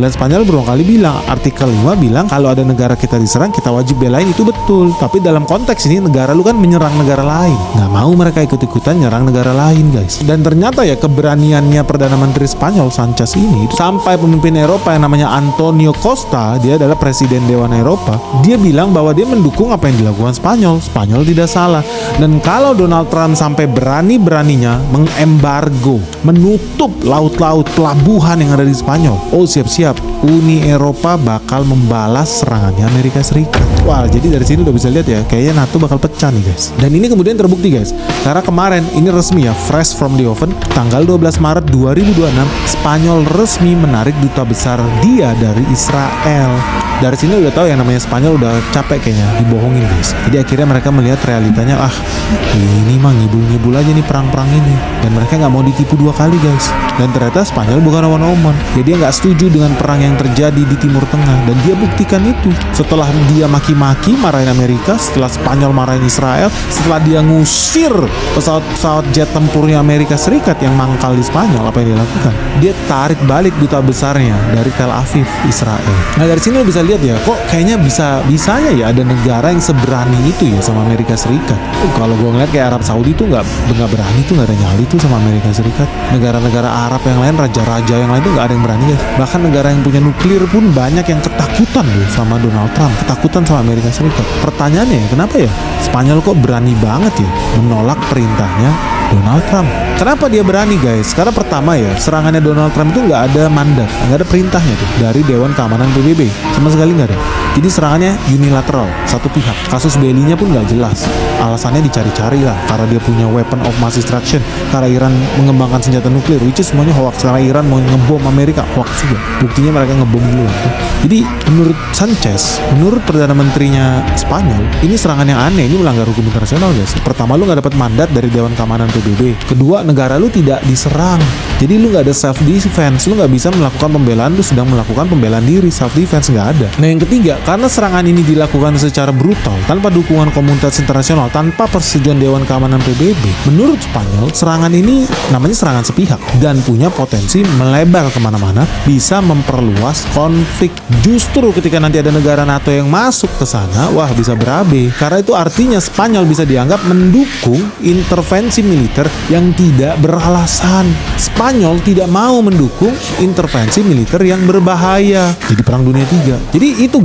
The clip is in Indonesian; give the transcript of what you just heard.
Dan Spanyol berulang kali bilang, artikel 5 bilang kalau ada negara kita diserang, kita wajib belain, itu betul. Tapi dalam konteks ini negara lu kan menyerang negara lain. Nggak mau mereka ikut-ikutan nyerang negara lain, guys. Dan ternyata ya keberaniannya Perdana Menteri Spanyol Sanchez ini sampai pemimpin Eropa yang namanya Antonio Costa, dia adalah Presiden Dewan Eropa, dia bilang bahwa dia mendukung apa yang dilakukan Spanyol. Spanyol tidak salah. Dan kalau Donald Trump sampai berani-beraninya mengembargo, menutup laut-laut pelabuhan yang ada di Spanyol, oh siap-siap, Uni Eropa bakal membalas serangannya Amerika Serikat. Wah, jadi dari sini udah bisa lihat ya, kayaknya NATO bakal pecah nih, guys. Dan ini kemudian terbukti, guys. Karena kemarin ini resmi ya, fresh from the oven, tanggal 12 Maret 2026, Spanyol resmi menarik duta besar dia dari Israel. Dari sini udah tahu yang namanya Spanyol udah capek kayaknya dibohongin, guys. Jadi akhirnya mereka melihat realitanya, ini mah ngibul-ngibul aja nih perang-perang ini. Dan mereka nggak mau ditipu dua kali, guys. Dan ternyata Spanyol bukan omong-omong. Jadi dia nggak setuju dengan perang yang terjadi di Timur Tengah, dan dia buktikan itu. Setelah dia maki-maki marahin Amerika, setelah Spanyol marahin Israel, setelah dia ngusir pesawat-pesawat jet tempurnya Amerika Serikat yang mangkal di Spanyol, apa yang dia lakukan? Dia tarik balik duta besarnya dari Tel Aviv, Israel. Nah dari sini lo bisa lihat ya, kok kayaknya bisanya ya ada negara yang seberani itu ya sama Amerika Serikat. Kalau gue ngeliat kayak Arab Saudi tuh nggak berani tuh, nggak ada nyali tuh sama Amerika Serikat. Negara-negara Arab yang lain, raja-raja yang lain tuh nggak ada yang berani, guys. Bahkan negara yang punya nuklir pun banyak yang ketakutan loh sama Donald Trump, ketakutan sama Amerika Serikat. Pertanyaannya, kenapa ya Spanyol kok berani banget ya menolak perintahnya Donald Trump? Kenapa dia berani, guys? Karena pertama ya, serangannya Donald Trump itu nggak ada mandat, nggak ada perintahnya tuh dari Dewan Keamanan PBB, sama sekali nggak ada. Jadi serangannya unilateral, satu pihak. Kasus bellinya pun nggak jelas. Alasannya dicari-cari lah, karena dia punya weapon of mass destruction, karena Iran mengembangkan senjata nuklir, which is semuanya hoax. Karena Iran mau ngebom Amerika, hoax juga. Buktinya mereka ngebom dulu. Jadi menurut Sanchez, menurut Perdana Menterinya Spanyol, ini serangan yang aneh, ini melanggar hukum internasional, guys. Pertama, lu nggak dapat mandat dari Dewan Keamanan PBB. Kedua, negara lu tidak diserang. Jadi lu nggak ada self defense, lu nggak bisa melakukan pembelaan, lu sedang melakukan pembelaan diri, self defense nggak ada. Nah yang ketiga, karena serangan ini dilakukan secara brutal, tanpa dukungan komunitas internasional, tanpa persetujuan Dewan Keamanan PBB, menurut Spanyol, serangan ini namanya serangan sepihak dan punya potensi melebar kemana-mana, bisa memperluas konflik. Justru ketika nanti ada negara NATO yang masuk ke sana, wah bisa berabe. Karena itu artinya Spanyol bisa dianggap mendukung intervensi militer yang tidak beralasan. Spanyol tidak mau mendukung intervensi militer yang berbahaya. Jadi perang dunia 3. Jadi itu